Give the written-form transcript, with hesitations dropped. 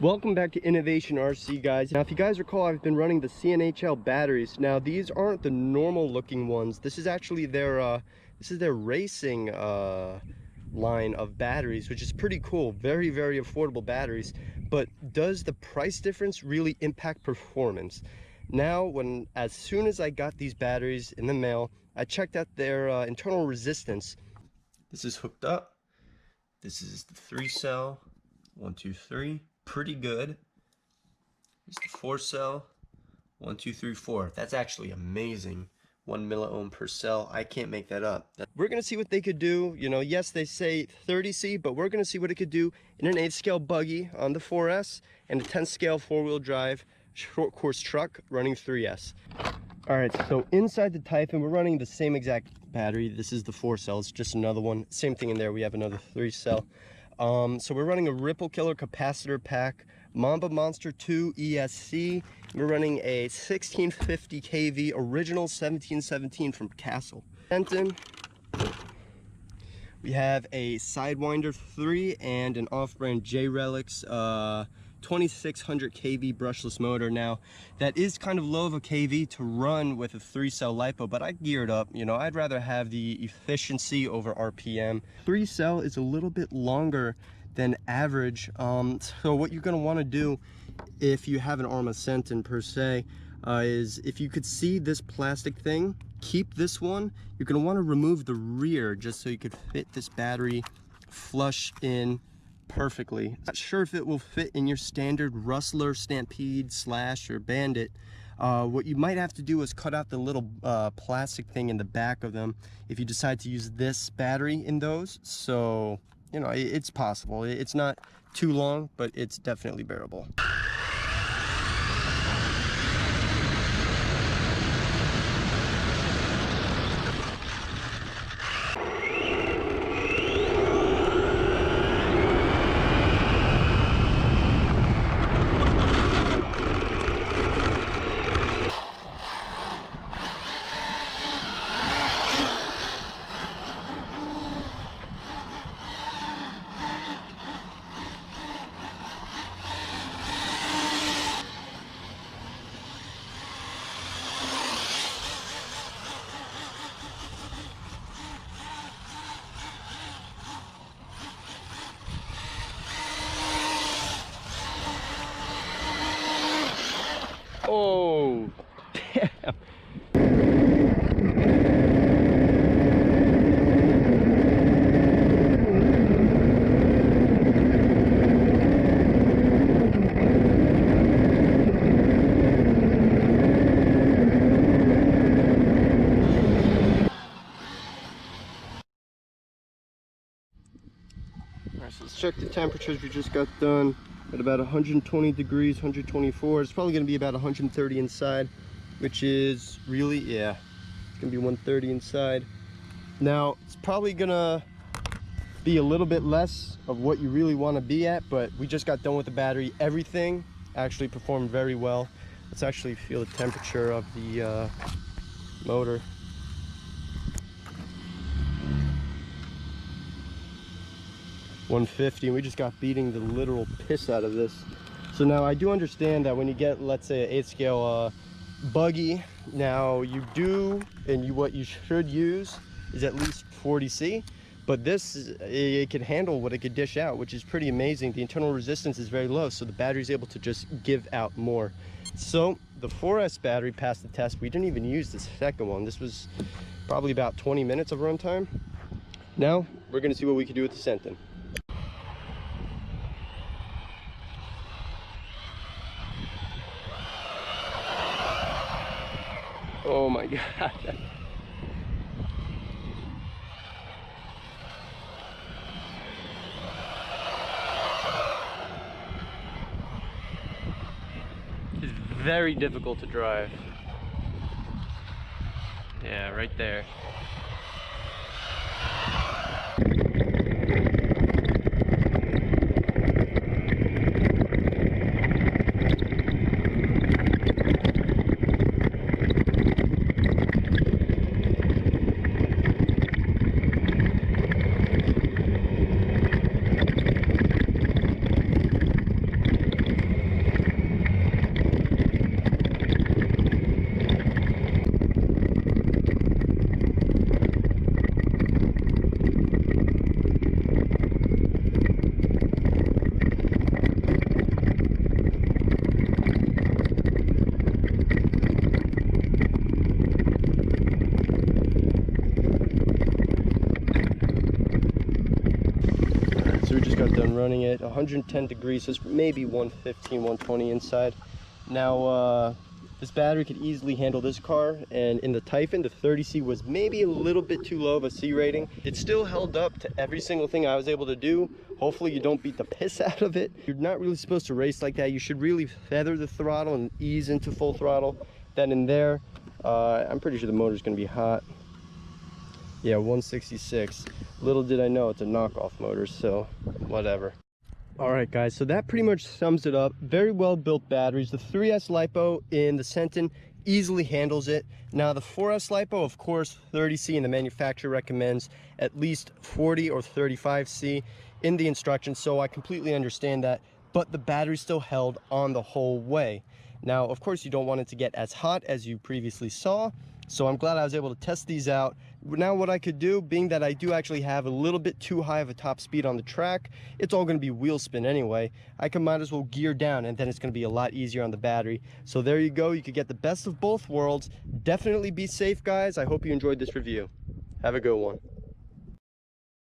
Welcome back to Innovation RC, guys. Now, if you guys recall, I've been running the CNHL batteries. Now, these aren't the normal looking ones. This is actually their racing line of batteries, which is pretty cool. Very, very affordable batteries. But does the price difference really impact performance? Now, as soon as I got these batteries in the mail, I checked out their internal resistance. This is hooked up. This is the 3-cell. 1, 2, 3. Pretty good. Here's the 4-cell. 1, 2, 3, 4. That's actually amazing. 1 milliohm per cell. I can't make that up. We're gonna see what they could do. You know, yes, they say 30C, but we're gonna see what it could do in an 8-scale buggy on the 4S and a 10-scale 4-wheel drive short course truck running 3S. All right, so inside the Typhon, we're running the same exact battery. This is the 4-cell. It's just another one. Same thing in there. We have another 3-cell. So we're running a Ripple Killer capacitor pack, Mamba Monster 2 ESC. We're running a 1650 kV original 1717 from Castle. Fenton. We have a Sidewinder 3 and an off-brand J-Relics 2600 kV brushless motor. Now, that is kind of low of a kV to run with a 3-cell LiPo, but I geared up. You know, I'd rather have the efficiency over RPM. 3-cell is a little bit longer than average. So what you're going to want to do if you have an Arma Senton per se is, if you could see this plastic thing, keep this one. You're going to want to remove the rear just so you could fit this battery flush in perfectly. Not sure if it will fit in your standard Rustler, Stampede, Slash, or Bandit. What you might have to do is cut out the little plastic thing in the back of them if you decide to use this battery in those. So, you know, it's possible. It's not too long, but it's definitely bearable. Oh, damn. All right, so let's check the temperatures. We just got done at about 120 degrees, 124. It's probably going to be about 130 inside, which is really, yeah, it's going to be 130 inside. Now, it's probably going to be a little bit less of what you really want to be at, but we just got done with the battery. Everything actually performed very well. Let's actually feel the temperature of the motor. $150, and we just got beating the literal piss out of this. So now I do understand that when you get, let's say, an 8-scale buggy, now you do, and what you should use is at least 40C, but this, it can handle what it could dish out, which is pretty amazing. The internal resistance is very low, so the battery is able to just give out more. So the 4S battery passed the test. We didn't even use the second one. This was probably about 20 minutes of runtime. Now we're going to see what we can do with the Senton. Oh my God. It's very difficult to drive. Yeah, right there. running it 110 degrees, so it's maybe 115, 120 inside. Now, this battery could easily handle this car, and in the Typhon, the 30C was maybe a little bit too low of a C rating. It still held up to every single thing I was able to do. Hopefully you don't beat the piss out of it. You're not really supposed to race like that. You should really feather the throttle and ease into full throttle. Then in there, I'm pretty sure the motor's gonna be hot. Yeah, 166. Little did I know it's a knockoff motor, so whatever. All right, guys, so that pretty much sums it up. Very well built batteries. The 3S LiPo in the Sentin easily handles it. Now the 4S LiPo, of course, 30C, and the manufacturer recommends at least 40 or 35C in the instructions, so I completely understand that, but the battery still held on the whole way. Now, of course, you don't want it to get as hot as you previously saw, so I'm glad I was able to test these out. Now what I could do, being that I do actually have a little bit too high of a top speed on the track, it's all going to be wheel spin anyway, might as well gear down, and then it's going to be a lot easier on the battery. So there you go, you could get the best of both worlds. Definitely be safe, guys. I hope you enjoyed this review. Have a good one.